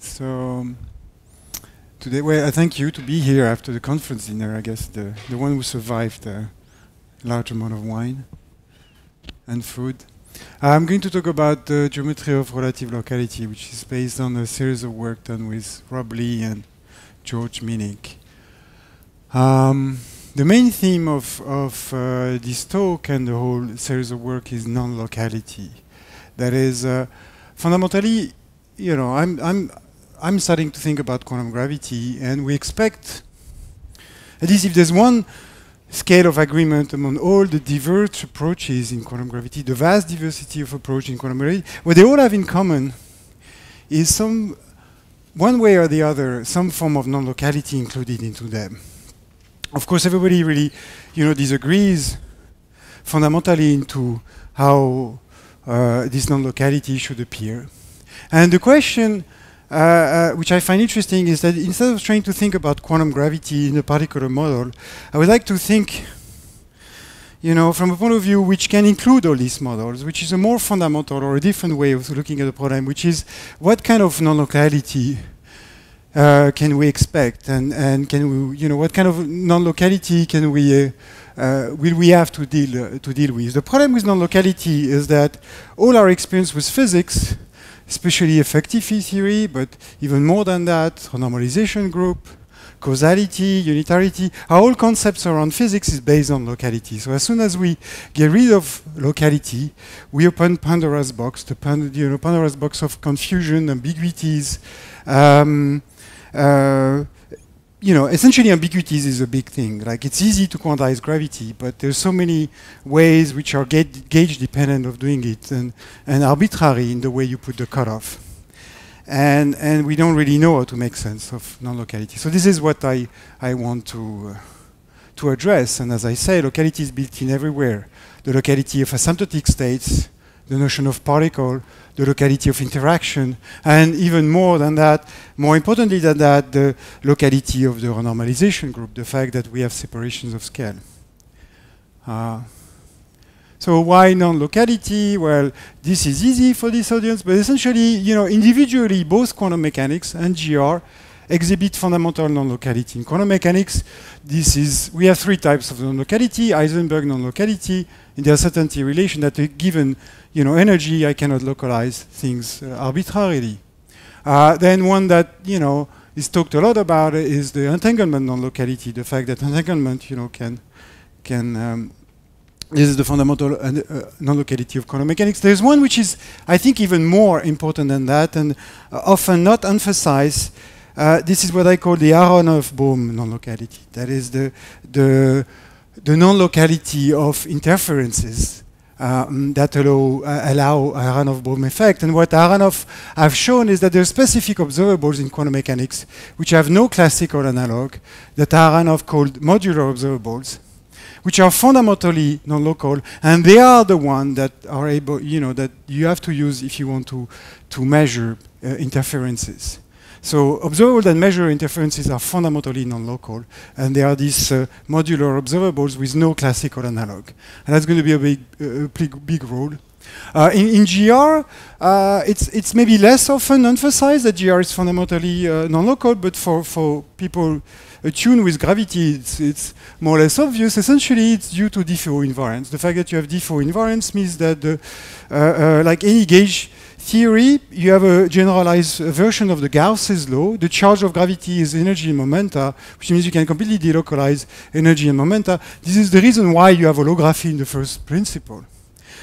So today, well, I thank you to be here after the conference dinner. I guess the one who survived a large amount of wine and food. I'm going to talk about the geometry of relative locality, which is based on a series of work done with Rob Lee and George Minnick. The main theme of this talk and the whole series of work is non-locality. That is, fundamentally, you know, I'm starting to think about quantum gravity, and we expect, at least if there's one scale of agreement among all the diverse approaches in quantum gravity, the vast diversity of approach in quantum gravity, what they all have in common is one way or the other, some form of non-locality included into them. Of course, everybody really, disagrees fundamentally into how this non-locality should appear. And the question, which I find interesting, is that instead of trying to think about quantum gravity in a particular model, I would like to think, from a point of view which can include all these models, which is a more fundamental or a different way of looking at the problem, which is what kind of non-locality can we expect, and can we, what kind of non-locality can we will we have to deal with? The problem with non-locality is that all our experience with physics, especially effective field theory, but even more than that, renormalization group, causality, unitarity, all concepts around physics is based on locality. So as soon as we get rid of locality, we open Pandora's box, the Pandora's box of confusion, ambiguities. Essentially ambiguities is a big thing. Like, it's easy to quantize gravity, but there's so many ways which are gauge dependent of doing it, and arbitrary in the way you put the cutoff. And we don't really know how to make sense of non-locality. So this is what I want to address. And as I say, locality is built in everywhere. The locality of asymptotic states, the notion of particle, the locality of interaction, and even more than that, more importantly than that, the locality of the renormalization group, the fact that we have separations of scale. So why non-locality? Well, this is easy for this audience, but essentially, individually, both quantum mechanics and GR exhibit fundamental non-locality. In quantum mechanics, we have three types of non-locality: Heisenberg non-locality, in the uncertainty relation that a given energy, I cannot localize things arbitrarily. Then one that is talked a lot about is the entanglement non-locality, the fact that entanglement can this is the fundamental non-locality of quantum mechanics. There's one which is, I think, even more important than that, and often not emphasized. This is what I call the Aharonov-Bohm non-locality. That is the non-locality of interferences that allow Aharonov-Bohm effect. And what Aharonov have shown is that there are specific observables in quantum mechanics which have no classical analog, that Aharonov called modular observables, which are fundamentally non-local, and they are the ones that are able, that you have to use if you want to measure interferences. So observables that measure interferences are fundamentally non-local, and they are these modular observables with no classical analog. And that's going to be a big role. In GR, it's maybe less often emphasized that GR is fundamentally non-local, but for people attuned with gravity, it's more or less obvious. Essentially, it's due to Diffeau invariance. The fact that you have Diffeau invariance means that, like any gauge theory, you have a generalized version of the Gauss's law. The charge of gravity is energy and momenta, which means you can completely delocalize energy and momenta. This is the reason why you have holography in the first principle.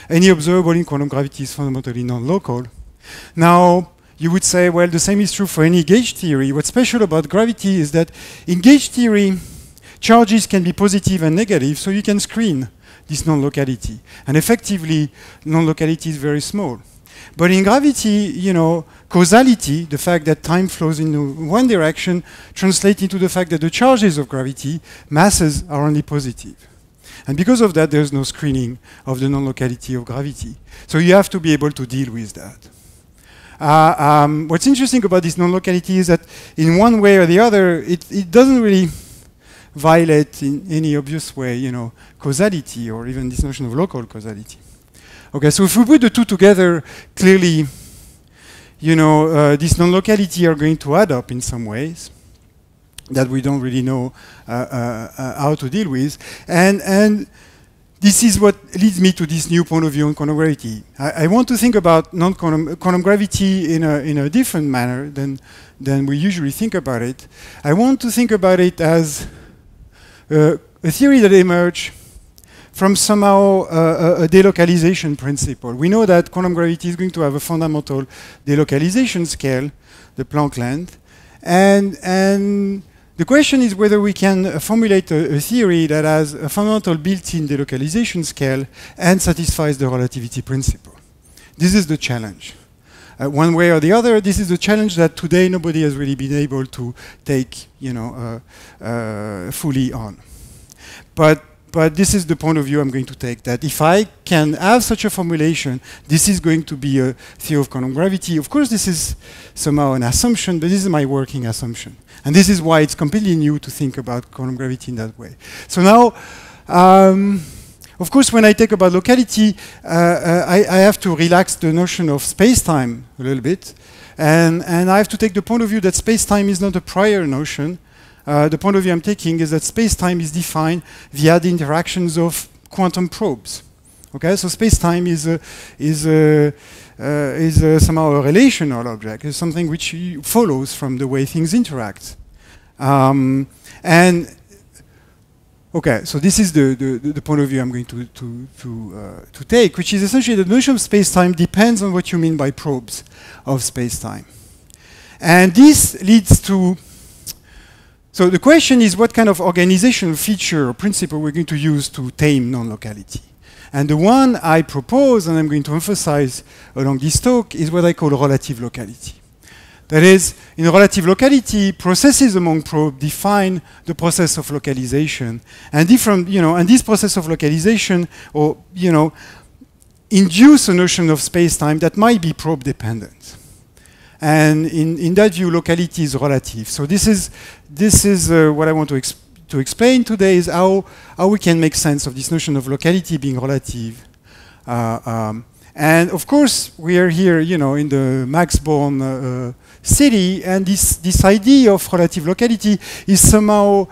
Any observable in quantum gravity is fundamentally non-local. Now, you would say, well, the same is true for any gauge theory. What's special about gravity is that in gauge theory, charges can be positive and negative, so you can screen this non-locality. And effectively, non-locality is very small. But in gravity, causality, the fact that time flows in one direction, translates into the fact that the charges of gravity, masses, are only positive. And because of that, there's no screening of the non-locality of gravity. So you have to be able to deal with that. What's interesting about this non-locality is that in one way or the other, it doesn't really violate in any obvious way, causality, or even this notion of local causality. Okay, so if we put the two together, clearly, you know, this non-locality are going to add up in some ways that we don't really know how to deal with. And this is what leads me to this new point of view on quantum gravity. I want to think about quantum gravity in a different manner than we usually think about it. I want to think about it as a theory that emerged from somehow a delocalization principle. We know that quantum gravity is going to have a fundamental delocalization scale, the Planck length, and the question is whether we can formulate a theory that has a fundamental built-in delocalization scale and satisfies the relativity principle. This is the challenge. One way or the other, this is the challenge that today nobody has really been able to take, you know, fully on. But this is the point of view I'm going to take, that if I can have such a formulation, this is going to be a theory of quantum gravity. Of course, this is somehow an assumption, but this is my working assumption. And this is why it's completely new to think about quantum gravity in that way. So now, of course, when I talk about locality, I have to relax the notion of space-time a little bit. And I have to take the point of view that space-time is not a prior notion. The point of view I'm taking is that space-time is defined via the interactions of quantum probes. Okay, so space-time is somehow a relational object. It's something which follows from the way things interact. And okay, so this is the point of view I'm going to take, which is essentially the notion of space-time depends on what you mean by probes of space-time. And this leads to, so the question is what kind of organizational feature or principle we're going to use to tame non-locality. And the one I propose, and I'm going to emphasize along this talk, is what I call relative locality. That is, in relative locality, processes among probes define the process of localization, and different, you know, and this process of localization, or you know, induce a notion of space-time that might be probe dependent. And in that view, locality is relative. So this is what I want to explain today, is how we can make sense of this notion of locality being relative. And of course, we are here, you know, in the Max Born city, and this idea of relative locality is somehow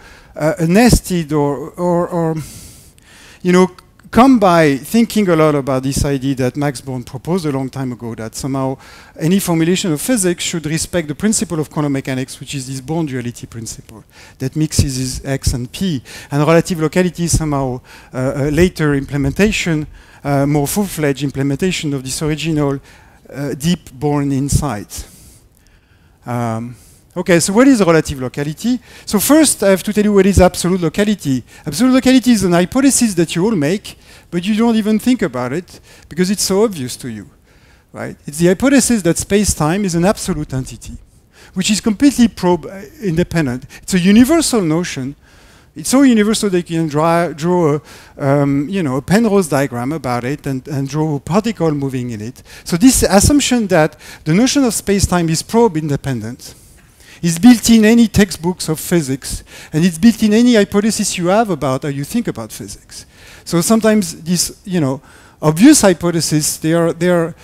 nested or you know, come by thinking a lot about this idea that Max Born proposed a long time ago, that somehow any formulation of physics should respect the principle of quantum mechanics, which is this Born duality principle that mixes X and P. And relative locality is somehow a later implementation, more full-fledged implementation of this original deep Born insight. Okay, so what is relative locality? So first, I have to tell you what is absolute locality. Absolute locality is an hypothesis that you all make, but you don't even think about it because it's so obvious to you, right? It's the hypothesis that space-time is an absolute entity, which is completely probe independent. It's a universal notion. It's so universal that you can draw you know, a Penrose diagram about it and draw a particle moving in it. So this assumption that the notion of space-time is probe independent is built in any textbooks of physics, and it's built in any hypothesis you have about how you think about physics. So sometimes these, you know, obvious hypotheses, they are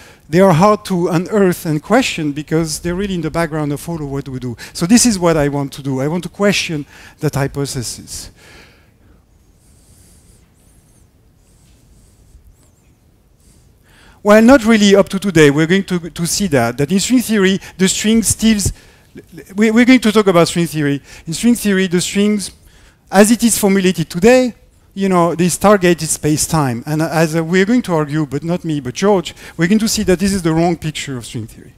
hard to unearth and question because they're really in the background of all of what we do. So this is what I want to do. I want to question that hypothesis. Well, not really up to today. We're going to see that in string theory, the string steals. We're going to talk about string theory. In string theory, the strings, as it is formulated today, you know, this targeted space-time. And as we're going to argue, but not me, but George, we're going to see that this is the wrong picture of string theory.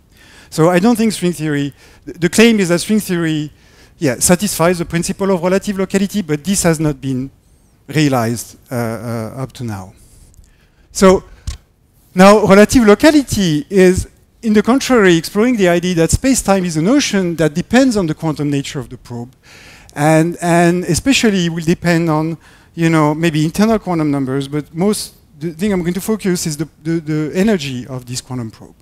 So I don't think string theory, the claim is that string theory, yeah, satisfies the principle of relative locality, but this has not been realized up to now. So now relative locality is, in the contrary, exploring the idea that space-time is a notion that depends on the quantum nature of the probe, and especially will depend on, you know, maybe internal quantum numbers, but the thing I'm going to focus is the energy of this quantum probe.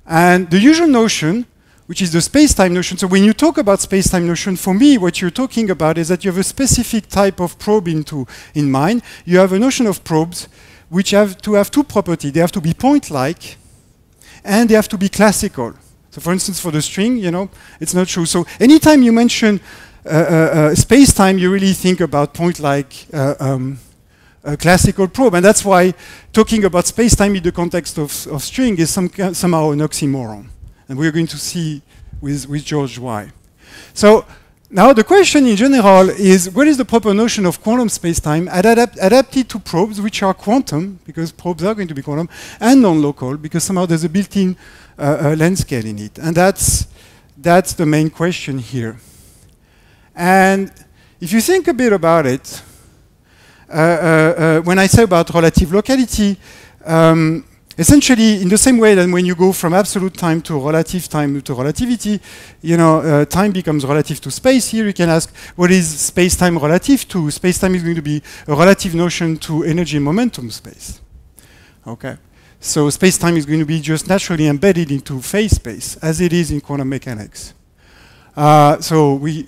And the usual notion, which is the space-time notion, so when you talk about space-time notion, for me, what you're talking about is that you have a specific type of probe in mind. You have a notion of probes which have to have two properties. They have to be point-like, and they have to be classical. So for instance, for the string, you know, it's not true. So anytime you mention space-time, you really think about point like a classical probe. And that's why talking about space-time in the context of string is somehow an oxymoron. And we're going to see with George why. So now the question in general is, what is the proper notion of quantum space-time adapted to probes which are quantum, because probes are going to be quantum, and non-local, because somehow there's a built-in length scale in it. And that's the main question here. And if you think a bit about it, when I say about relative locality, essentially in the same way that when you go from absolute time to relative time to relativity, you know, time becomes relative to space. Here you can ask, what is space-time relative to? Space-time is going to be a relative notion to energy and momentum space. Okay. So space-time is going to be just naturally embedded into phase space, as it is in quantum mechanics. So we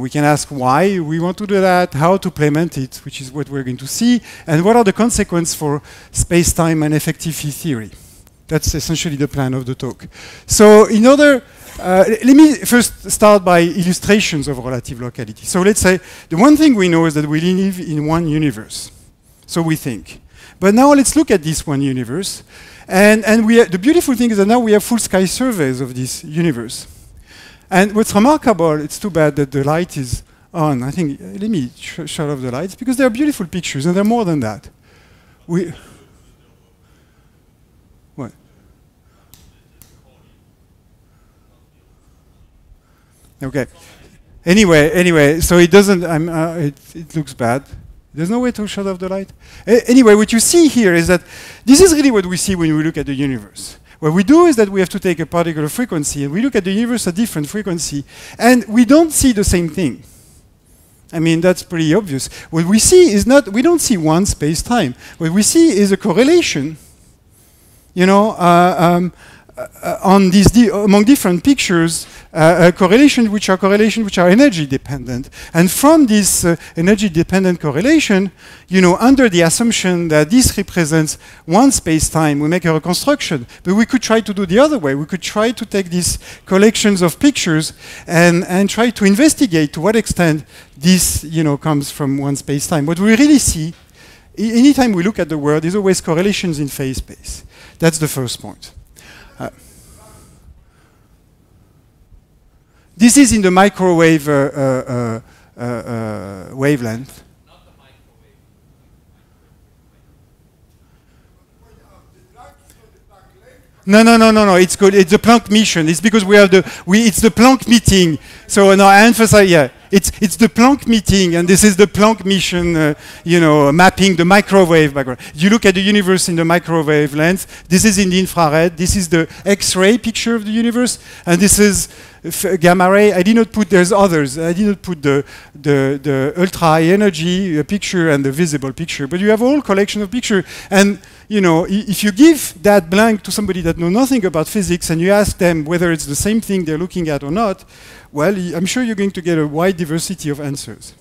can ask why we want to do that, how to implement it, which is what we're going to see, and what are the consequences for space-time and effective field theory. That's essentially the plan of the talk. So in order, let me first start by illustrations of relative locality. So let's say the one thing we know is that we live in one universe. So we think. But now let's look at this one universe. And the beautiful thing is that now we have full sky surveys of this universe. And what's remarkable, it's too bad that the light is on. I think, let me shut off the lights, because they are beautiful pictures, and they're more than that. What? Okay. Anyway, so it doesn't, it looks bad. There's no way to shut off the light. Anyway, what you see here is that this is really what we see when we look at the universe. What we do is that we have to take a particular frequency, and we look at the universe at different frequency, and we don't see the same thing. I mean, that's pretty obvious. What we see is not, we don't see one space-time. What we see is a correlation, you know, on these among different pictures, correlations which are energy dependent. And from this energy dependent correlation, you know, under the assumption that this represents one space-time, we make a reconstruction. But we could try to do the other way. We could try to take these collections of pictures and try to investigate to what extent this, you know, comes from one space-time. What we really see, anytime we look at the world, is always correlations in phase space. That's the first point. This is in the microwave wavelength. Not the microwave. No. It's good. It's the Planck mission. It's because we have it's the Planck meeting. So no, I emphasize. Yeah, it's the Planck meeting, and this is the Planck mission. You know, mapping the microwave background. You look at the universe in the microwave lens. This is in the infrared. This is the X-ray picture of the universe, and this is gamma ray. I did not put. There's others. I did not put the ultra high energy picture and the visible picture. But you have a whole collection of pictures, and you know, if you give that blank to somebody that knows nothing about physics and you ask them whether it's the same thing they're looking at or not, well, I'm sure you're going to get a wide diversity of answers.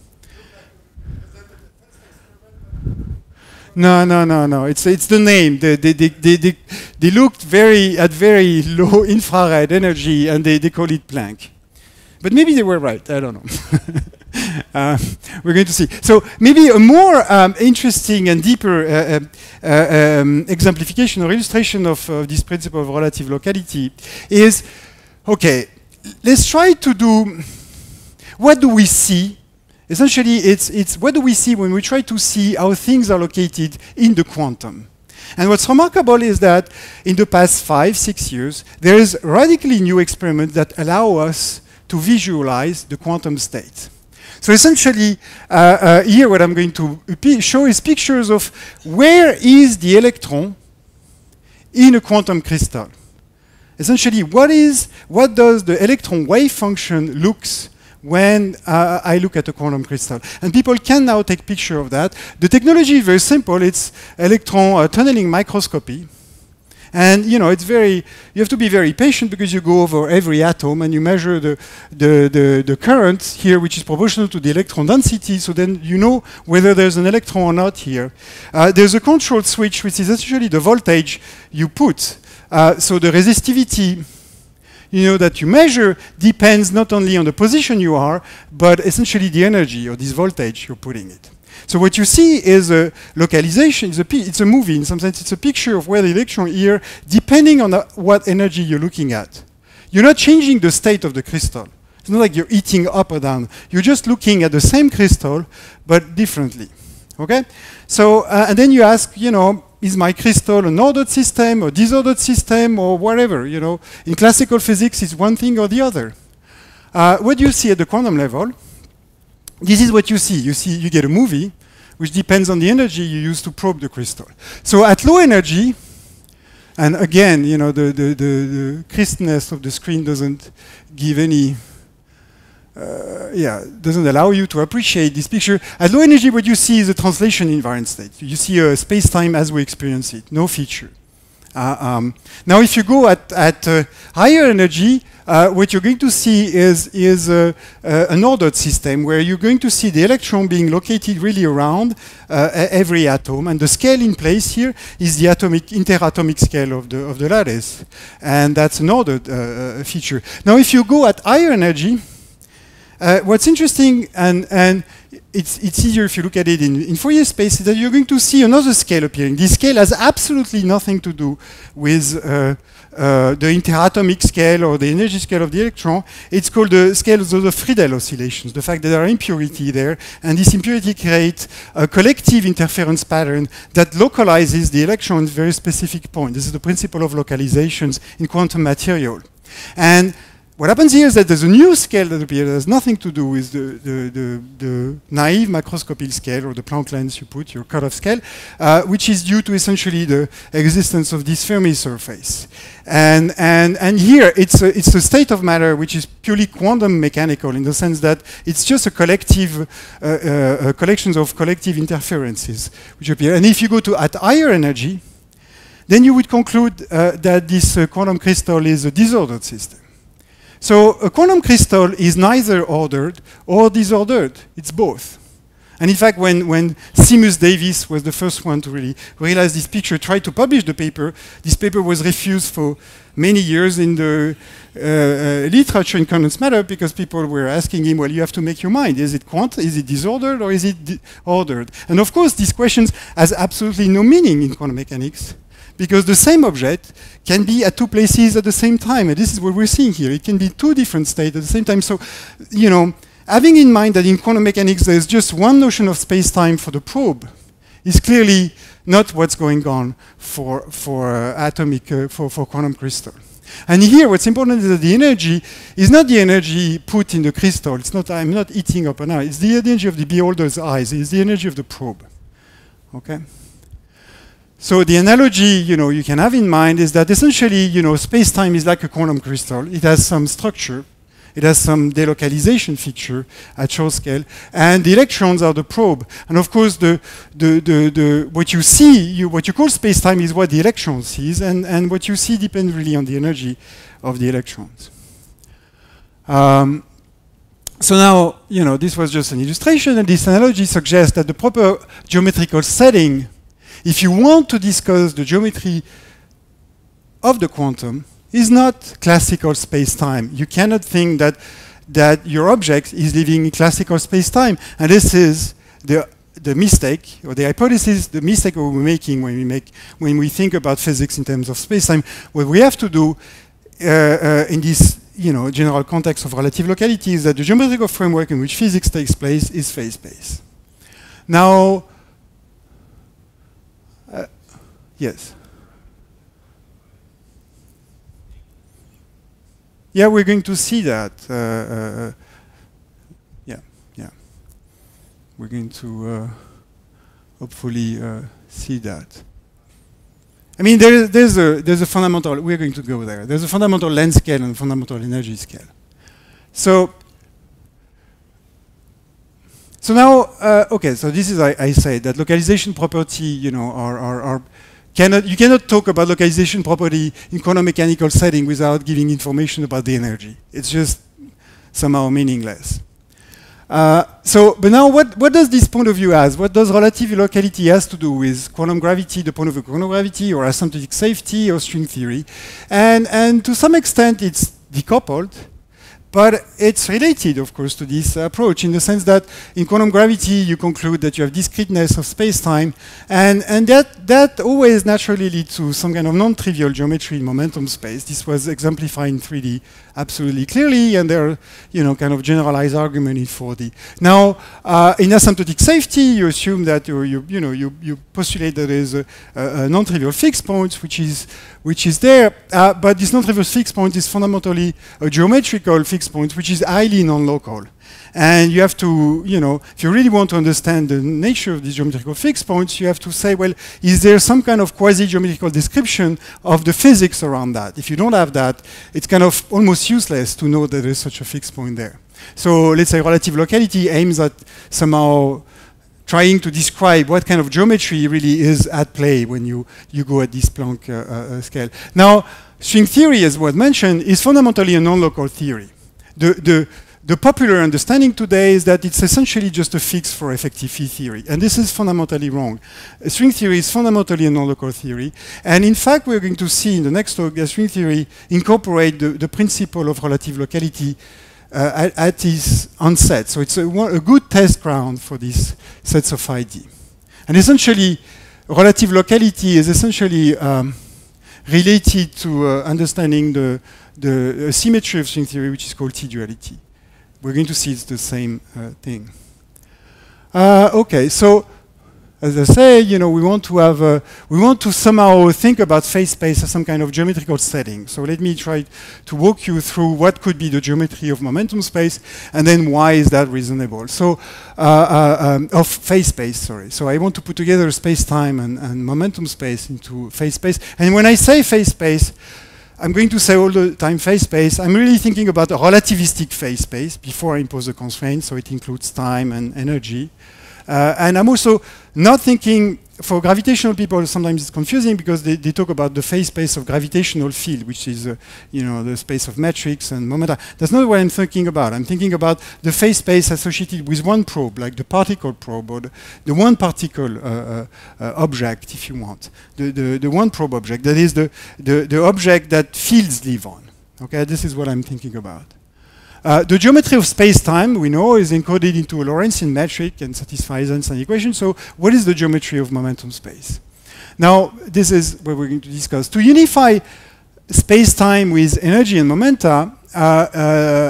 No. It's the name. They looked at very low infrared energy, and they call it Planck. But maybe they were right. I don't know. We're going to see. So maybe a more interesting and deeper exemplification or illustration of this principle of relative locality is, okay, let's try to do, what do we see? Essentially, it's what do we see when we try to see how things are located in the quantum? And what's remarkable is that in the past 5-6 years, there is radically new experiments that allow us to visualize the quantum state. So essentially, here what I'm going to show is pictures of where is the electron in a quantum crystal. Essentially, what does the electron wave function looks when I look at a quantum crystal. And people can now take picture of that. The technology is very simple. It's electron tunneling microscopy. And you know, you have to be very patient because you go over every atom and you measure the current here, which is proportional to the electron density, so then you know whether there's an electron or not here. There's a control switch, which is essentially the voltage you put So the resistivity, that you measure depends not only on the position you are, but essentially the energy or this voltage you're putting it. So what you see is a localization, it's a movie, in some sense it's a picture of where the electron here, depending on what energy you're looking at. You're not changing the state of the crystal. It's not like you're eating up or down. You're just looking at the same crystal, but differently, okay? So, and then you ask, is my crystal an ordered system or disordered system or whatever, In classical physics, it's one thing or the other. What do you see at the quantum level? This is what you see. You get a movie, which depends on the energy you use to probe the crystal. So at low energy, and again, the crispness of the screen doesn't give any, doesn't allow you to appreciate this picture. At low energy, what you see is a translation invariant state. You see a space-time as we experience it, no feature. Now, if you go at higher energy, what you're going to see is an ordered system where you're going to see the electron being located really around every atom, and the scale in place here is the interatomic scale of the lattice, and that's an ordered feature. Now, if you go at higher energy, what's interesting, and it's easier if you look at it in Fourier space, is that you're going to see another scale appearing. This scale has absolutely nothing to do with the interatomic scale or the energy scale of the electron. It's called the scale of the Friedel oscillations, the fact that there are impurity there, and this impurity creates a collective interference pattern that localizes the electron at a very specific point. This is the principle of localizations in quantum material. And what happens here is that there's a new scale that appears that has nothing to do with the naive macroscopic scale or the Planck lens you put, your cutoff scale, which is due to essentially the existence of this Fermi surface. And here it's a state of matter which is purely quantum mechanical in the sense that it's just a collective collections of collective interferences which appear. And if you go to at higher energy, then you would conclude that this quantum crystal is a disordered system. So a quantum crystal is neither ordered or disordered. It's both. And in fact, when Seamus Davis was the first one to really realize this picture, tried to publish the paper, this paper was refused for many years in the literature in condensed matter because people were asking him, well, you have to make your mind. Is it quantum? Is it disordered or is it ordered? And of course, these questions has absolutely no meaning in quantum mechanics, because the same object can be at two places at the same time. And this is what we're seeing here. It can be two different states at the same time. So, having in mind that in quantum mechanics there's just one notion of space-time for the probe is clearly not what's going on for quantum crystal. And here what's important is that the energy is not the energy put in the crystal. It's not, I'm not eating up an eye. It's the energy of the beholder's eyes. It's the energy of the probe. Okay? So the analogy, you can have in mind is that essentially, space-time is like a quantum crystal. It has some structure. It has some delocalization feature at short scale, and the electrons are the probe. And of course, what you see, what you call space-time is what the electron sees, and what you see depends really on the energy of the electrons. So now, this was just an illustration, and this analogy suggests that the proper geometrical setting, if you want to discuss the geometry of the quantum, is not classical space-time. You cannot think that your object is living in classical space-time. And this is the mistake, or the hypothesis, the mistake we're making when we think about physics in terms of space-time. What we have to do in this general context of relative locality is that the geometrical framework in which physics takes place is phase-space. Now, yes. Yeah, we're going to see that. Yeah. We're going to hopefully see that. I mean, there's a fundamental, we're going to go there. There's a fundamental length scale and a fundamental energy scale. So now, okay, so this is, I say that localization property, you cannot talk about localization property in quantum mechanical setting without giving information about the energy. It's just somehow meaningless. But now what does this point of view has? What does relative locality has to do with quantum gravity, the point of view of quantum gravity, or asymptotic safety, or string theory? And to some extent, it's decoupled. But it's related, of course, to this approach in the sense that in quantum gravity, you conclude that you have discreteness of space-time, and that always naturally leads to some kind of non-trivial geometry in momentum space. This was exemplified in 3D absolutely clearly, and there are, kind of generalized argument in 4D. Now, in asymptotic safety, you assume that you postulate that there is a non-trivial fixed point, which is there, but this non-trivial fixed point is fundamentally a geometrical fixed point, which is highly non-local. And you have to, if you really want to understand the nature of these geometrical fixed points, you have to say, well, is there some kind of quasi-geometrical description of the physics around that? If you don't have that, it's kind of almost useless to know that there's such a fixed point there. So let's say relative locality aims at somehow trying to describe what kind of geometry really is at play when you go at this Planck scale. Now, string theory, as was mentioned, is fundamentally a non-local theory. The popular understanding today is that it's essentially just a fix for effective field theory. And this is fundamentally wrong. String theory is fundamentally a non-local theory. And in fact, we're going to see in the next talk that string theory incorporates the principle of relative locality at its onset. So it's a good test ground for these sets of ID. And essentially, relative locality is essentially related to understanding the symmetry of string theory, which is called T-duality. We're going to see it's the same thing. Okay, so as I say, we want to somehow think about phase space as some kind of geometrical setting. So let me try to walk you through what could be the geometry of momentum space, and then why is that reasonable? So of phase space, sorry. So I want to put together space-time and momentum space into phase space. And when I say phase space, I'm going to say all the time phase space. I'm really thinking about a relativistic phase space before I impose a constraint, so it includes time and energy. And I'm also not thinking, for gravitational people, sometimes it's confusing because they talk about the phase space of gravitational field, which is the space of metrics and momenta. That's not what I'm thinking about. I'm thinking about the phase space associated with one probe, like the particle probe or the one particle object, if you want. The one probe object, that is the object that fields live on. Okay, this is what I'm thinking about. The geometry of space-time, we know, is encoded into a Lorentzian metric and satisfies Einstein equation. So what is the geometry of momentum space? Now, this is what we're going to discuss. To unify space-time with energy and momenta,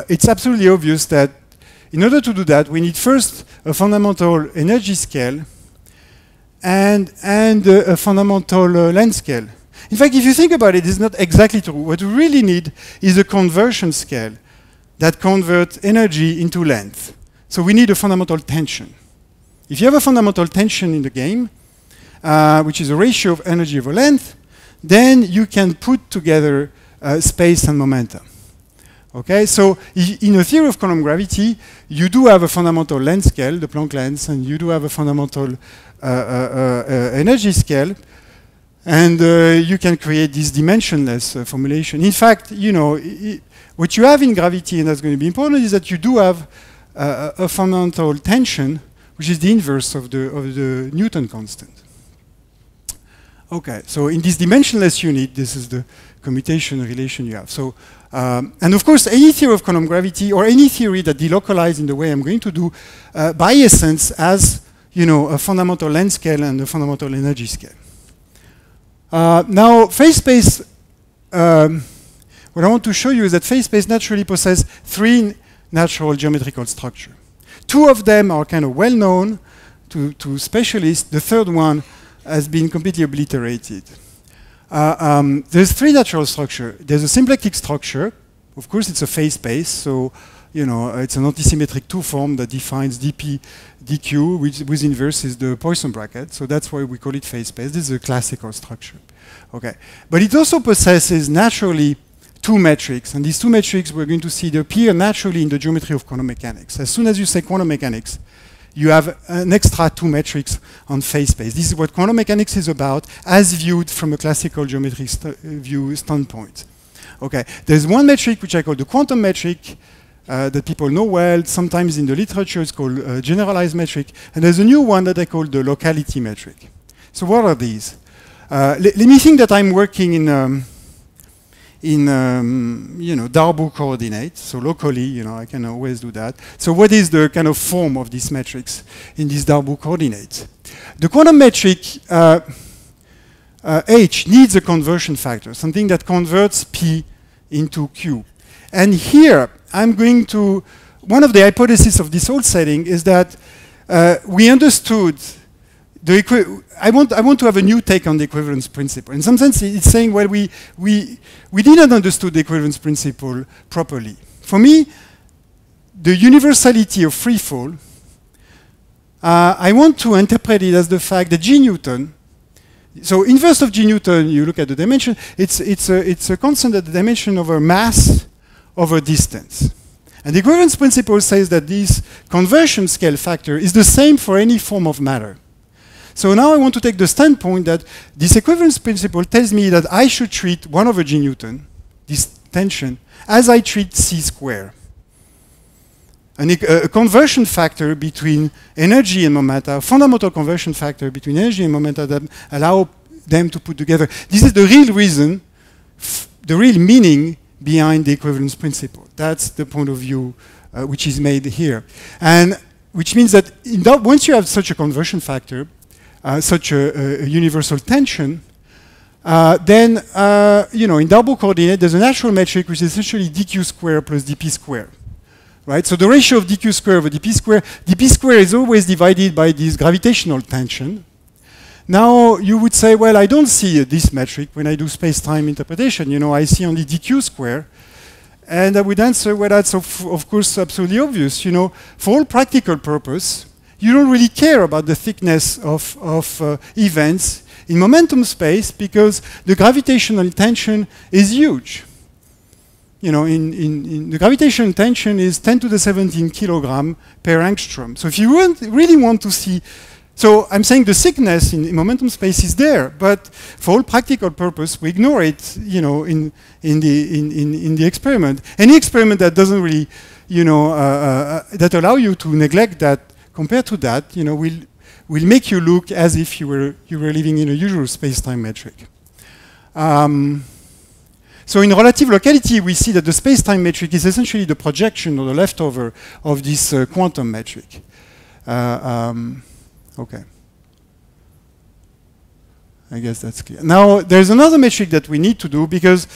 it's absolutely obvious that in order to do that, we need first a fundamental energy scale and a fundamental length scale. In fact, if you think about it, it's not exactly true. What we really need is a conversion scale that converts energy into length. So we need a fundamental tension. If you have a fundamental tension in the game, which is a ratio of energy over length, then you can put together space and momentum. Okay, so in a theory of quantum gravity, you do have a fundamental length scale, the Planck length, and you do have a fundamental energy scale, and you can create this dimensionless formulation. In fact, what you have in gravity, and that's going to be important, is that you do have a fundamental tension, which is the inverse of the Newton constant. Okay, so in this dimensionless unit, this is the commutation relation you have. So, and of course, any theory of quantum gravity or any theory that delocalizes in the way I'm going to do, by essence, has a fundamental length scale and a fundamental energy scale. Now, phase space. What I want to show you is that phase space naturally possesses three natural geometrical structures. Two of them are kind of well known to specialists. The third one has been completely obliterated. There's three natural structures. There's a symplectic structure. Of course, it's a phase space, so it's an antisymmetric two-form that defines dp dq, which with inverse is the Poisson bracket. So that's why we call it phase space. This is a classical structure. Okay, but it also possesses naturally two metrics, and these two metrics we're going to see they appear naturally in the geometry of quantum mechanics. As soon as you say quantum mechanics, you have an extra two metrics on phase space. This is what quantum mechanics is about, as viewed from a classical geometric view standpoint. Okay, there's one metric which I call the quantum metric, that people know well. Sometimes in the literature it's called generalized metric. And there's a new one that I call the locality metric. So what are these? Let me think that I'm working in Darboux coordinates. So locally, I can always do that. So what is the kind of form of these metrics in these Darboux coordinates? The quantum metric H needs a conversion factor, something that converts P into Q. And here, I'm going to, one of the hypotheses of this whole setting is that we understood I want to have a new take on the equivalence principle. In some sense, it's saying, well, we didn't understand the equivalence principle properly. For me, the universality of free fall, I want to interpret it as the fact that G Newton, so inverse of G Newton, you look at the dimension, it's a constant at the dimension over mass over distance. And the equivalence principle says that this conversion scale factor is the same for any form of matter. So now I want to take the standpoint that this equivalence principle tells me that I should treat 1 over G Newton, this tension, as I treat C square. A conversion factor between energy and momenta, a fundamental conversion factor between energy and momenta that allow them to put together. This is the real reason, the real meaning behind the equivalence principle. That's the point of view which is made here. And which means that once you have such a conversion factor, such a universal tension, then in Darboux coordinate, there's a natural metric which is essentially dq square plus dp square. Right? So the ratio of dq square over dp square is always divided by this gravitational tension. Now you would say, well, I don't see this metric when I do space-time interpretation. I see only dq square. And I would answer, well, that's of course absolutely obvious. For all practical purpose, you don't really care about the thickness of events in momentum space because the gravitational tension is huge. The gravitational tension is 10 to the 17 kilogram per angstrom. So if you really want to see, so I'm saying the thickness in momentum space is there, but for all practical purpose, we ignore it, in the experiment. Any experiment that doesn't really, that allow you to neglect that. Compared to that, will make you look as if you were living in a usual space-time metric. So in relative locality, we see that the space-time metric is essentially the projection or the leftover of this quantum metric. Okay. I guess that's clear. Now, there's another metric that we need to do because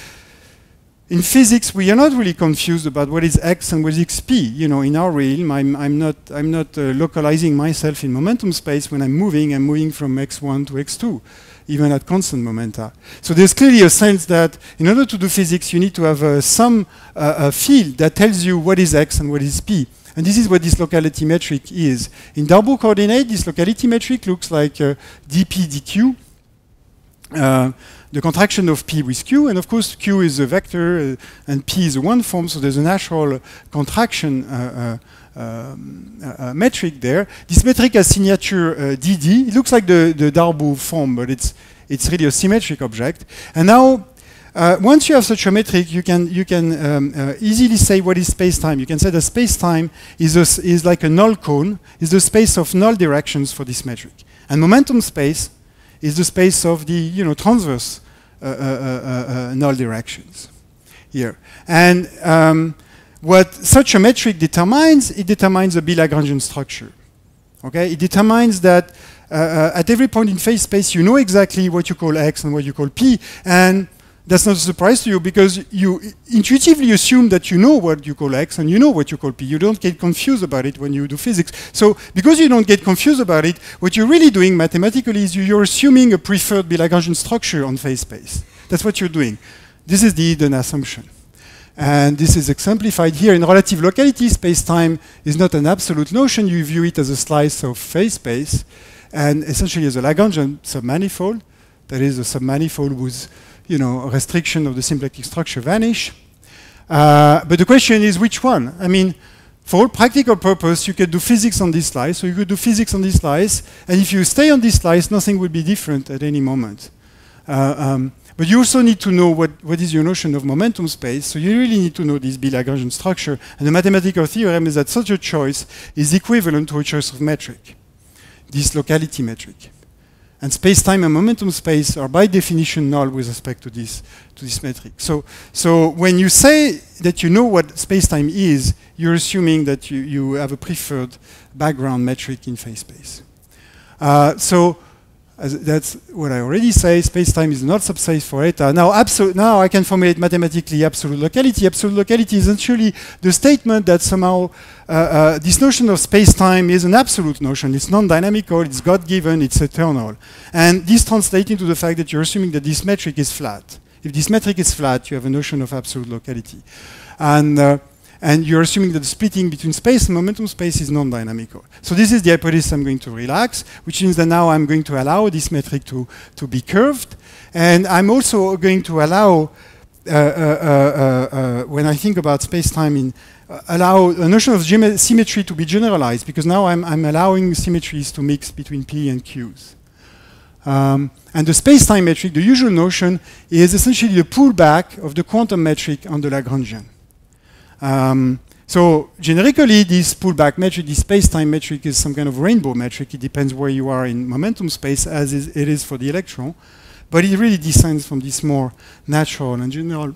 in physics, we are not really confused about what is x and what is xp. In our realm, I'm not localizing myself in momentum space when I'm moving from x1 to x2, even at constant momenta. So there's clearly a sense that in order to do physics, you need to have some field that tells you what is x and what is p. And this is what this locality metric is. In Darboux coordinate, this locality metric looks like dp dq. The contraction of P with Q, and of course Q is a vector and P is a one form, so there's a natural contraction metric there. This metric has signature DD. It looks like the Darboux form, but it's really a symmetric object. And now, once you have such a metric, you can easily say what is space-time. You can say that space-time is like a null cone, is the space of null directions for this metric. And momentum space is the space of the transverse null directions here. And what such a metric determines, it determines a B-Lagrangian structure. Okay, it determines that at every point in phase space, you know exactly what you call x and what you call p, and that's not a surprise to you because you intuitively assume that you know what you call x and you know what you call p. You don't get confused about it when you do physics. So because you don't get confused about it, what you're really doing mathematically is you're assuming a preferred B-Lagrangian structure on phase space. That's what you're doing. This is the hidden assumption. And this is exemplified here in relative locality. Space-time is not an absolute notion. You view it as a slice of phase space and essentially as a Lagrangian submanifold. That is a submanifold whose restriction of the symplectic structure vanish. But the question is which one? I mean, for all practical purpose, you can do physics on this slice, so you could do physics on this slice, and if you stay on this slice, nothing will be different at any moment. But But you also need to know what is your notion of momentum space. So you really need to know this B-Lagrangian structure. And the mathematical theorem is that such a choice is equivalent to a choice of metric, this locality metric. And space-time and momentum space are by definition null with respect to this metric. So when you say that you know what space-time is, you're assuming that you have a preferred background metric in phase space. That's what I already say. Space-time is not subspace for eta. Now I can formulate mathematically absolute locality. Absolute locality is actually the statement that somehow this notion of space-time is an absolute notion. It's non-dynamical, it's God-given, it's eternal. And this translates into the fact that you're assuming that this metric is flat. If this metric is flat, you have a notion of absolute locality. And you're assuming that the splitting between space and momentum space is non-dynamical. So this is the hypothesis I'm going to relax, which means that now I'm going to allow this metric to be curved. And I'm also going to allow, when I think about space-time, allow a notion of symmetry to be generalized, because now I'm allowing symmetries to mix between P and Qs. And the space-time metric, the usual notion, is essentially the pullback of the quantum metric on the Lagrangian. So generically, this pullback metric, this space-time metric, is some kind of rainbow metric. It depends where you are in momentum space, as it is for the electron. But it really descends from this more natural and general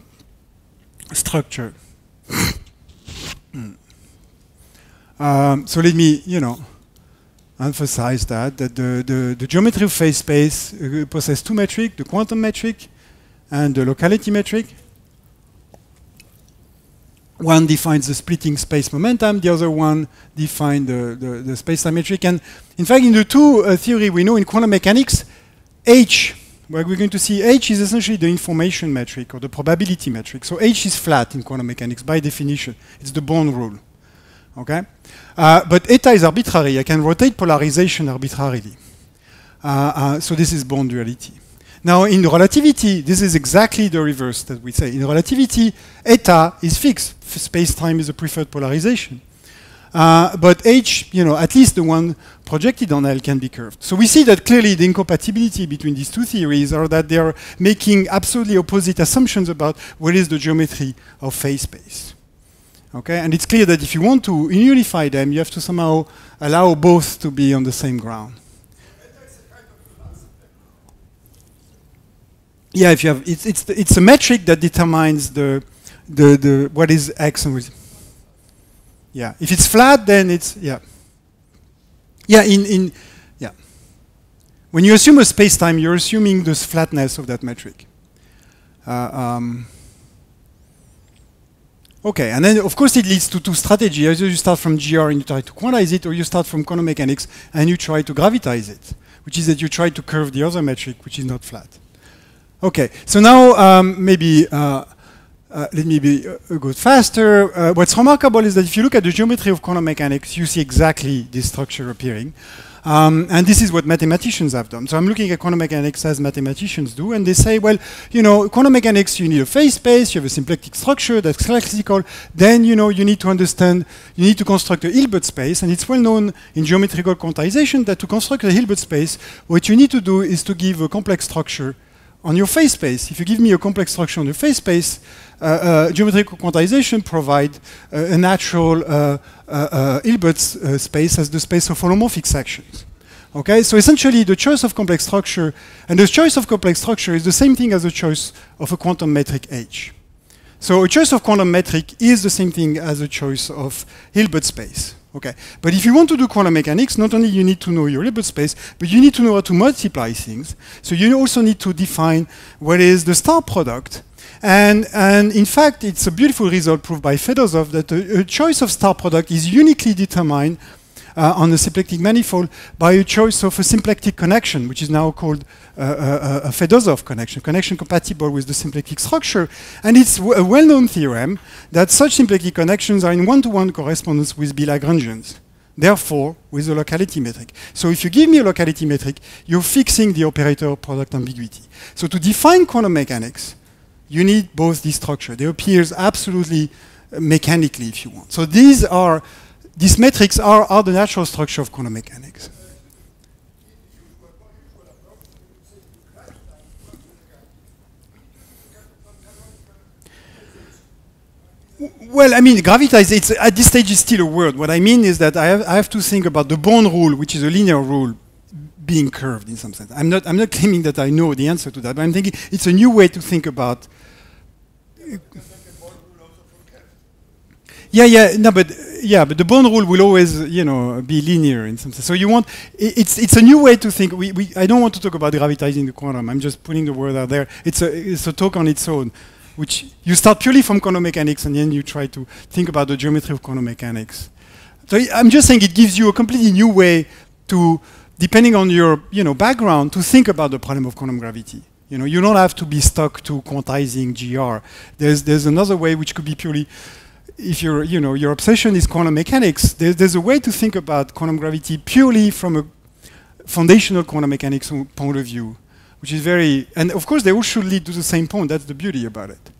structure. So let me, emphasize that the geometry of phase space possesses two metrics: the quantum metric and the locality metric. One defines the splitting space momentum, the other one defines the space-time metric. And in fact, in the two theory we know in quantum mechanics, H, where we're going to see H is essentially the information metric or the probability metric. So H is flat in quantum mechanics by definition. It's the Born rule. Okay? But eta is arbitrary. I can rotate polarization arbitrarily. So this is Born duality. Now, in relativity, this is exactly the reverse that we say. In relativity, eta is fixed. Space-time is a preferred polarization. But H, at least the one projected on L can be curved. So we see that clearly the incompatibility between these two theories are that they are making absolutely opposite assumptions about what is the geometry of phase space. Okay? And it's clear that if you want to unify them, you have to somehow allow both to be on the same ground. Yeah, if you have, it's a metric that determines the what is x and yeah. If it's flat, then it's yeah. Yeah, when you assume a space-time, you're assuming the flatness of that metric. Okay, and then of course it leads to two strategies. Either you start from GR and you try to quantize it, or you start from quantum mechanics and you try to gravitize it, which is that you try to curve the other metric, which is not flat. Okay, so now maybe let me go faster. What's remarkable is that if you look at the geometry of quantum mechanics, you see exactly this structure appearing. And this is what mathematicians have done. So I'm looking at quantum mechanics as mathematicians do, and they say, well, quantum mechanics, you need a phase space, you have a symplectic structure that's classical, then, you need to understand, you need to construct a Hilbert space, and it's well known in geometrical quantization that to construct a Hilbert space, what you need to do is to give a complex structure on your phase space. If you give me a complex structure on your phase space, geometrical quantization provide a natural Hilbert space as the space of holomorphic sections. Okay, so essentially the choice of complex structure, and the choice of complex structure is the same thing as the choice of a quantum metric H. So a choice of quantum metric is the same thing as a choice of Hilbert space. Okay, but if you want to do quantum mechanics, not only you need to know your Hilbert space, but you need to know how to multiply things. So you also need to define what is the star product. And in fact, it's a beautiful result proved by Fedosov that a choice of star product is uniquely determined on a symplectic manifold by a choice of a symplectic connection, which is now called a Fedosov connection compatible with the symplectic structure. And it's a well-known theorem that such symplectic connections are in one-to-one correspondence with B-Lagrangians, therefore with the locality metric. So if you give me a locality metric, you're fixing the operator product ambiguity. So to define quantum mechanics, you need both these structures. They appear absolutely mechanically, if you want. So these metrics are the natural structure of quantum mechanics. Well, I mean, gravitas, it's, at this stage, is still a word. What I mean is that I have to think about the Born rule, which is a linear rule, being curved in some sense. I'm not claiming that I know the answer to that, but I'm thinking it's a new way to think about. But the Born rule will always, be linear in some sense. So you want, it's a new way to think. I don't want to talk about gravitizing the quantum. I'm just putting the word out there. It's a talk on its own, which you start purely from quantum mechanics and then you try to think about the geometry of quantum mechanics. So I'm just saying it gives you a completely new way to, depending on your background, to think about the problem of quantum gravity. You don't have to be stuck to quantizing GR. There's another way which could be purely, if your obsession is quantum mechanics, there's a way to think about quantum gravity purely from a foundational quantum mechanics point of view, which is very, and of course they all should lead to the same point. That's the beauty about it.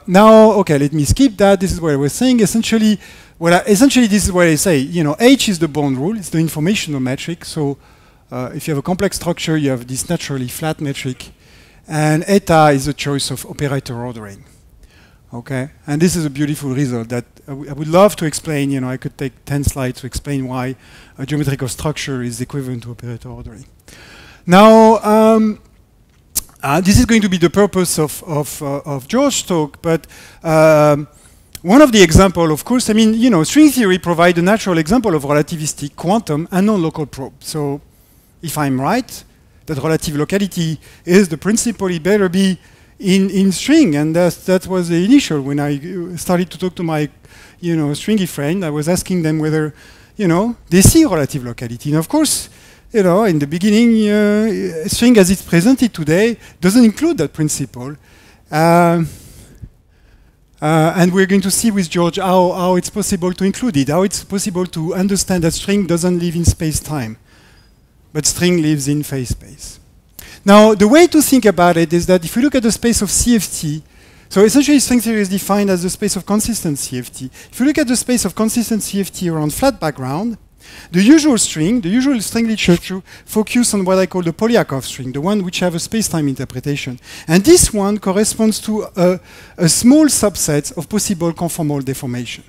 Now, okay, let me skip that. This is what I was saying. Essentially, this is what I say. H is the Born rule. It's the informational metric. So if you have a complex structure, you have this naturally flat metric, and eta is a choice of operator ordering. Okay, and this is a beautiful result that I would love to explain. I could take 10 slides to explain why a geometrical structure is equivalent to operator ordering. Now, this is going to be the purpose of George's talk, but one of the examples, of course, string theory provides a natural example of relativistic quantum and non-local probe. So, if I'm right, that relative locality is the principle, it better be in string, and that was the initial. When I started to talk to my, stringy friend, I was asking them whether, they see relative locality. And of course, in the beginning, string as it's presented today doesn't include that principle. And we're going to see with George how it's possible to include it, how it's possible to understand that string doesn't live in space-time, but string lives in phase space. Now, the way to think about it is that if you look at the space of CFT, so essentially string theory is defined as the space of consistent CFT. If you look at the space of consistent CFT around flat background, the usual string literature focus on what I call the Polyakov string, the one which have a space-time interpretation. And this one corresponds to a small subset of possible conformal deformation.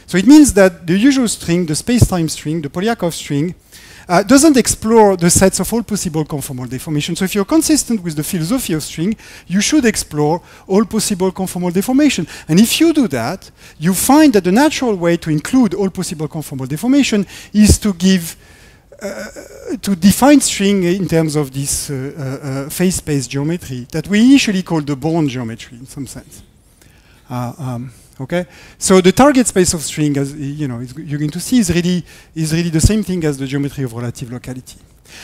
So it means that the usual string, the space-time string, the Polyakov string, doesn't explore the sets of all possible conformal deformation. So if you're consistent with the philosophy of string, you should explore all possible conformal deformation. And if you do that, you find that the natural way to include all possible conformal deformation is to give, to define string in terms of this phase space geometry that we initially called the Born geometry in some sense. Okay, so the target space of string, as you're going to see, is really the same thing as the geometry of relative locality.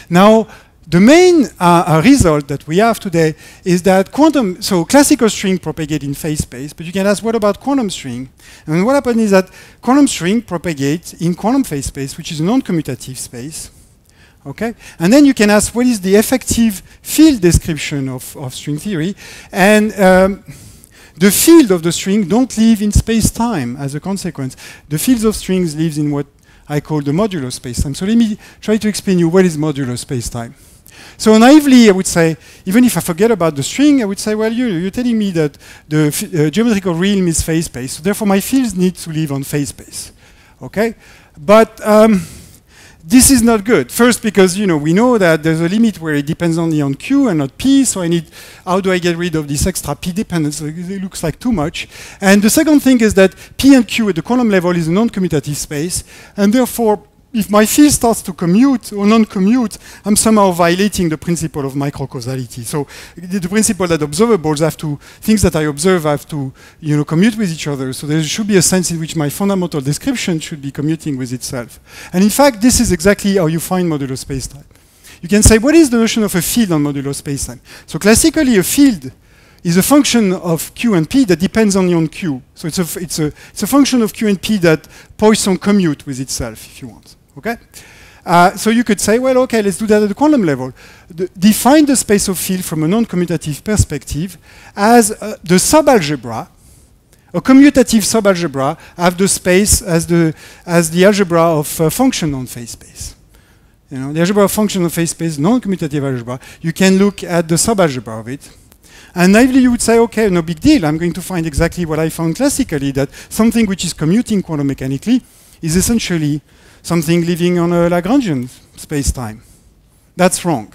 Now, the main result that we have today is that classical string propagate in phase space, but you can ask, what about quantum string? And what happens is that quantum string propagates in quantum phase space, which is a non-commutative space. Okay, and then you can ask, what is the effective field description of string theory? And the field of the string don't live in space-time as a consequence. The fields of strings lives in what I call the modular space-time. So let me try to explain you what is modular space-time. So naively, I would say, even if I forget about the string, I would say, well, you're telling me that the geometrical realm is phase space, so therefore my fields need to live on phase space. Okay? But this is not good. First, because we know that there's a limit where it depends only on Q and not P. So how do I get rid of this extra P dependence? It looks like too much. And the second thing is that P and Q at the quantum level is a non-commutative space, and therefore, if my field starts to commute or non-commute, I'm somehow violating the principle of microcausality. So the principle that observables things that I observe have to, commute with each other. So there should be a sense in which my fundamental description should be commuting with itself. And in fact, this is exactly how you find modular spacetime. You can say, what is the notion of a field on modular spacetime? So classically, a field is a function of Q and P that depends only on Q. So it's a function of Q and P that Poisson commute with itself, if you want. Okay? So you could say, well, okay, let's do that at the quantum level. Define the space of field from a non-commutative perspective as the subalgebra, a commutative subalgebra, have the space as the algebra of function on phase space. The algebra of function on phase space, non-commutative algebra. You can look at the subalgebra of it. And naively you would say, okay, no big deal, I'm going to find exactly what I found classically, that something which is commuting quantum mechanically is essentially something living on a Lagrangian space-time. That's wrong.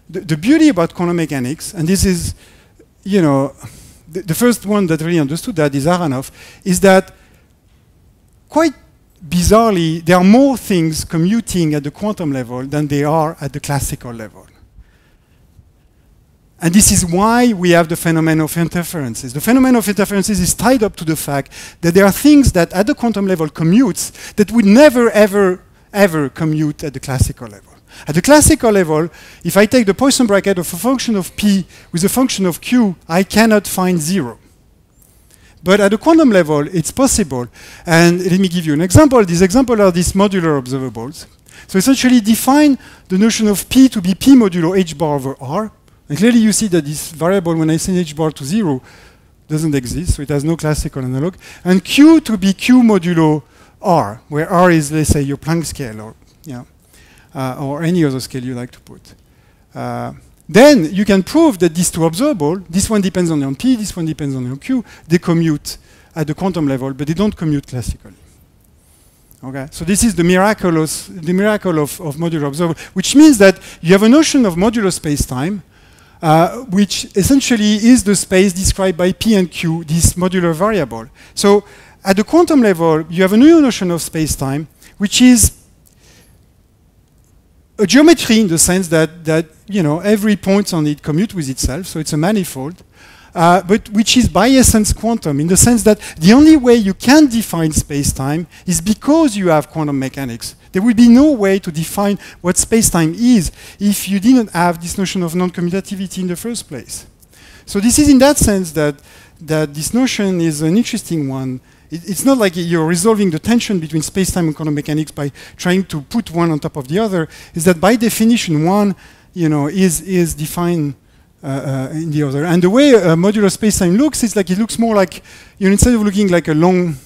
The beauty about quantum mechanics, and this is, you know, the first one that really understood that is Aharonov, is that quite bizarrely, there are more things commuting at the quantum level than they are at the classical level. And this is why we have the phenomenon of interferences. The phenomenon of interferences is tied up to the fact that there are things that at the quantum level commutes that would never, ever, ever commute at the classical level. At the classical level, if I take the Poisson bracket of a function of p with a function of q, I cannot find 0. But at the quantum level, it's possible. And let me give you an example. These examples are these modular observables. So essentially define the notion of p to be p modulo h bar over r. And clearly you see that this variable, when I send h bar to 0, doesn't exist, so it has no classical analog. And q to be q modulo r, where r is, let's say, your Planck scale, or, or any other scale you like to put. Then you can prove that these two observables, this one depends only on p, this one depends only on q, they commute at the quantum level, but they don't commute classically. Okay, so this is the miracle of modular observable, which means that you have a notion of modular space-time, which essentially is the space described by p and q, this modular variable. So at the quantum level, you have a new notion of space-time, which is a geometry in the sense that you know, every point on it commutes with itself, so it's a manifold, but which is by essence quantum, in the sense that the only way you can define space-time is because you have quantum mechanics. There would be no way to define what space-time is if you didn't have this notion of non-commutativity in the first place. So this is in that sense that this notion is an interesting one. It's not like you're resolving the tension between space-time and quantum mechanics by trying to put one on top of the other. Is that by definition one, you know, is defined in the other. And the way a modular space-time looks, it's like it looks more like, you know, instead of looking like a long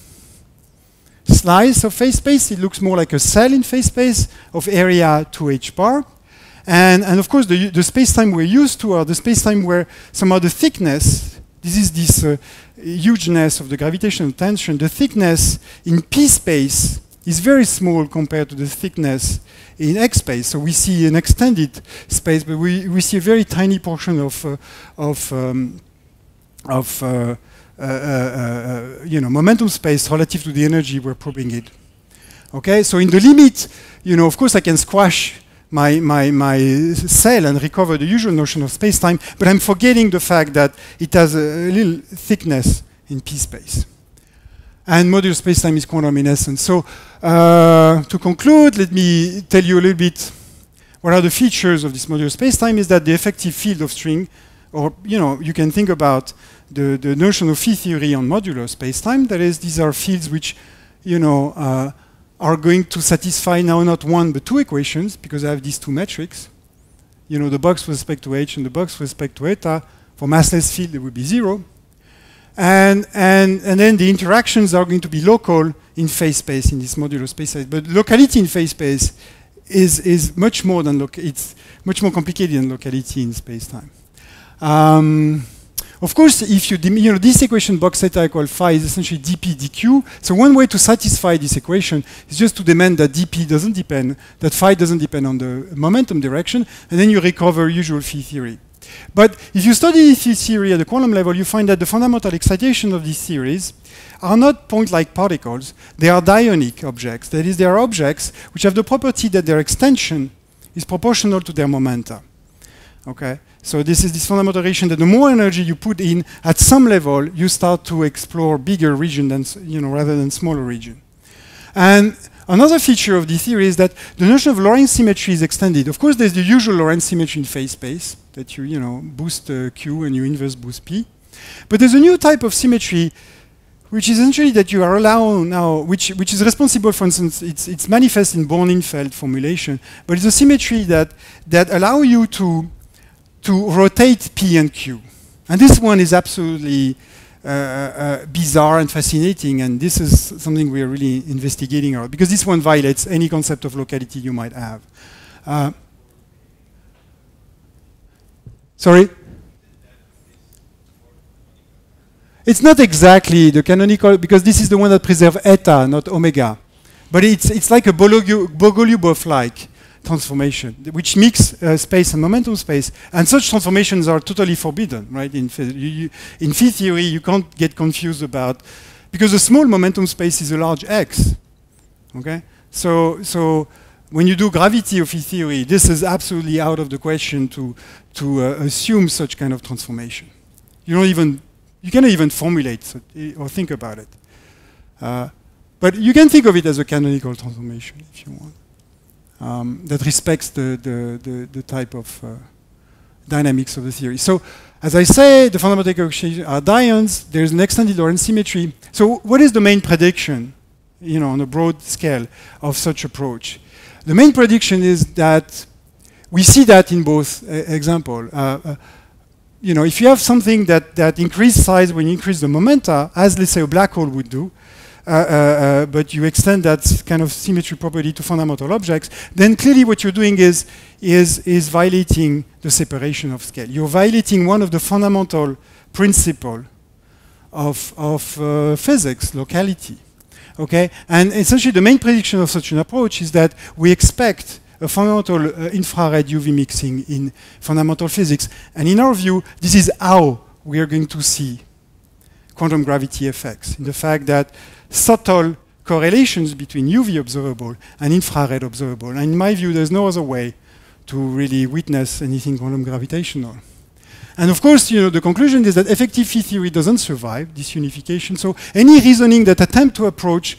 slice of phase space, it looks more like a cell in phase space of area 2h bar. And of course, the space-time we're used to are the space-time where somehow the thickness, this is this hugeness of the gravitational tension, the thickness in p space is very small compared to the thickness in x space. So we see an extended space, but we see a very tiny portion of you know, momentum space relative to the energy we're probing it. Okay, so in the limit, you know, of course I can squash my cell and recover the usual notion of space-time, but I'm forgetting the fact that it has a little thickness in p space. And modular space-time is quantum in essence. So to conclude, let me tell you a little bit what are the features of this modular space-time. Is that the effective field of string, or you know, you can think about the notion of field theory on modular space-time. That is, these are fields which, you know, are going to satisfy now not one but two equations, because I have these two metrics. You know, the box with respect to h and the box with respect to eta. For massless field, it would be 0. And then the interactions are going to be local in phase space in this modular space. But locality in phase space is much more than it's much more complicated than locality in space-time. Of course, if you know, this equation box theta equal phi is essentially dp dq. So one way to satisfy this equation is just to demand that dp doesn't depend, that phi doesn't depend on the momentum direction, and then you recover usual field theory. But if you study field theory at the quantum level, you find that the fundamental excitation of these theories are not point-like particles. They are dionic objects. That is, they are objects which have the property that their extension is proportional to their momenta. Okay? So this is this fundamental relation that the more energy you put in at some level, you start to explore bigger region than, you know, rather than smaller region. And another feature of this theory is that the notion of Lorentz symmetry is extended. Of course, there's the usual Lorentz symmetry in phase space that you know, boost Q and you inverse boost P. But there's a new type of symmetry, which is essentially that you are allowed now, which is responsible, for instance, it's manifest in Born-Infeld formulation, but it's a symmetry that allow you to rotate P and Q. And this one is absolutely bizarre and fascinating, and this is something we are really investigating, because this one violates any concept of locality you might have. Sorry? It's not exactly the canonical, because this is the one that preserves eta, not omega. But it's like a Bogoliubov-like transformation, which mix space and momentum space. And such transformations are totally forbidden, right? In field theory, you can't get confused about, because a small momentum space is a large X, okay? So when you do gravity of field theory, this is absolutely out of the question to assume such kind of transformation. You cannot even formulate or think about it. But you can think of it as a canonical transformation if you want, that respects the type of dynamics of the theory. So, as I say, the fundamental equations are dyons. There's an extended Lorentz symmetry. So, what is the main prediction, on a broad scale of such approach? The main prediction is that we see that in both examples. If you have something that increases size when you increase the momenta, as let's say a black hole would do, but you extend that kind of symmetry property to fundamental objects, then clearly what you're doing is violating the separation of scale. You're violating one of the fundamental principles of physics, locality. Okay, and essentially the main prediction of such an approach is that we expect a fundamental infrared UV mixing in fundamental physics. And in our view, this is how we are going to see quantum gravity effects, in the fact that subtle correlations between UV observable and infrared observable. And in my view, there's no other way to really witness anything quantum gravitational. And of course, the conclusion is that effective field theory doesn't survive this unification. So any reasoning that attempt to approach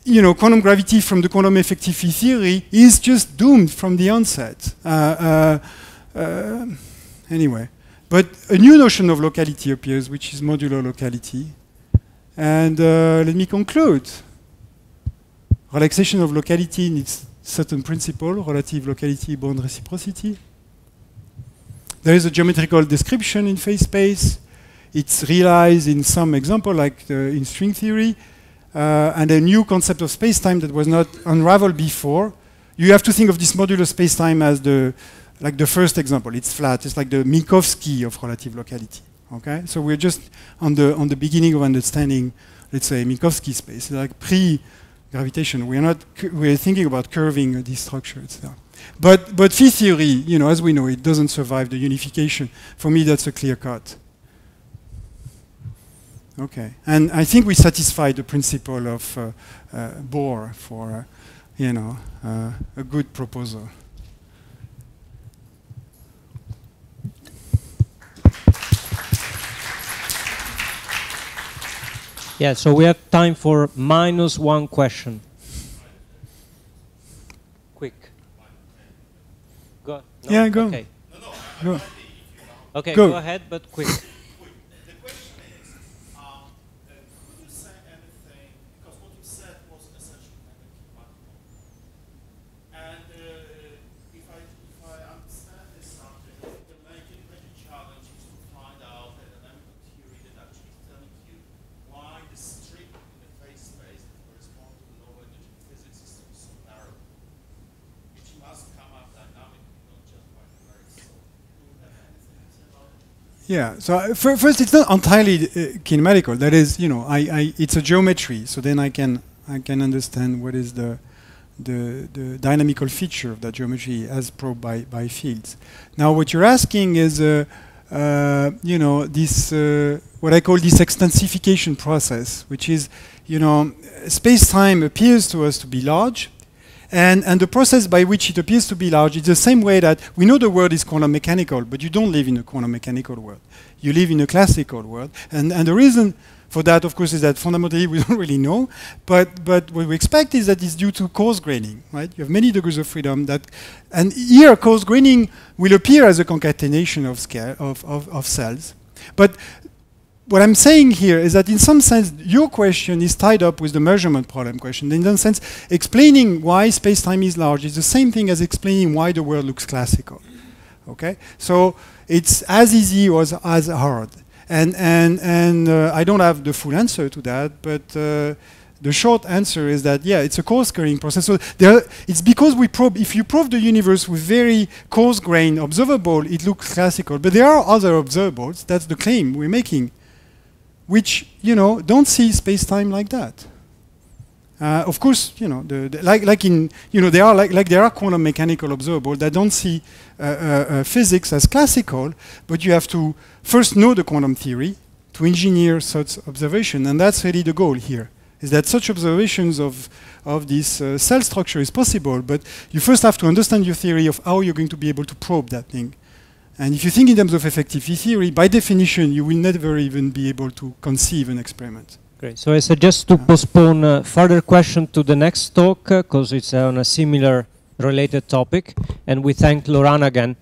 quantum gravity from the quantum effective field theory is just doomed from the onset. Anyway, but a new notion of locality appears, which is modular locality. And let me conclude. Relaxation of locality needs certain principle, relative locality, bound reciprocity. There is a geometrical description in phase space. It's realized in some example, like in string theory. And a new concept of space-time that was not unraveled before. You have to think of this modular space-time as the first example. It's flat. It's like the Minkowski of relative locality. Okay, so we're just on the beginning of understanding, let's say, Minkowski space, like pre-gravitation. We're thinking about curving this structure, etc. But field theory, as we know, it doesn't survive the unification. For me, that's a clear cut. Okay, and I think we satisfy the principle of Bohr for, a good proposal. Yeah, so we have time for -1 question. Quick. Go. No? Yeah, go. Okay. Go. Okay, go ahead, but quick. Yeah, so first it's not entirely kinematical. That is, it's a geometry. So then I can understand what is the dynamical feature of that geometry as probed by fields. Now, what you're asking is, this what I call this extensification process, which is, space-time appears to us to be large. And the process by which it appears to be large is the same way that we know the world is quantum mechanical, but you don't live in a quantum mechanical world. You live in a classical world. And the reason for that, of course, is that fundamentally we don't really know. But what we expect is that it's due to coarse graining, right? You have many degrees of freedom. And here, coarse graining will appear as a concatenation of cells. But what I'm saying here is that in some sense, your question is tied up with the measurement problem question. In some sense, explaining why space-time is large is the same thing as explaining why the world looks classical. Okay? So it's as easy or as hard. And I don't have the full answer to that, but the short answer is that, yeah, it's a coarse-graining process. So it's because if you probe the universe with very coarse-grained observable, it looks classical. But there are other observables. That's the claim we're making. which, don't see space-time like that. Of course, there are quantum mechanical observables that don't see physics as classical, but you have to first know the quantum theory to engineer such observation, and that's really the goal here, is that such observations of this cell structure is possible, but you first have to understand your theory of how you're going to be able to probe that thing. And if you think in terms of effective theory, by definition, you will never even be able to conceive an experiment. Great. So I suggest to postpone further question to the next talk, because it's on a similar related topic. And we thank Laurent again.